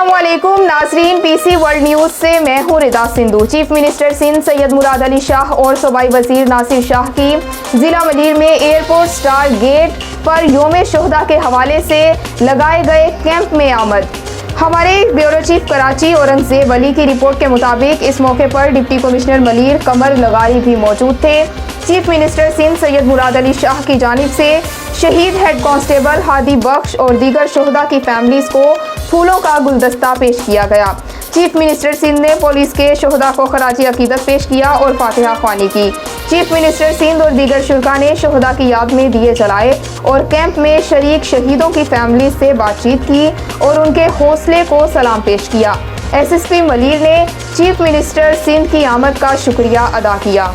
अस्सलामुअलैकुम नाजरीन, PC world news से मैं हूँ रिदा सिंधु। चीफ मिनिस्टर सिंध सैयद मुराद अली शाह और सूबाई वजीर नासिर शाह की जिला मलीर में एयरपोर्ट स्टार गेट पर योम शोहदा के हवाले से लगाए गए कैंप में आमद। हमारे ब्यूरो चीफ कराची औरंगजेब अली की रिपोर्ट के मुताबिक इस मौके पर डिप्टी कमिश्नर मलीर कमर लगारी भी मौजूद थे। चीफ मिनिस्टर सिंध सैयद मुराद अली शाह की जानिब से शहीद हेड कांस्टेबल हादी बख्श और दीगर शोहदा की फैमिलीज को फूलों का गुलदस्ता पेश किया गया। चीफ मिनिस्टर सिंध ने पुलिस के शोहदा को खराजी अकीदत पेश किया और फातिहा ख्वानी की। चीफ मिनिस्टर सिंध और दीगर शुरका ने शोहदा की याद में दिए जलाए और कैंप में शरीक शहीदों की फैमिली से बातचीत की और उनके हौसले को सलाम पेश किया। SSP मलीर ने चीफ मिनिस्टर सिंध की आमद का शुक्रिया अदा किया।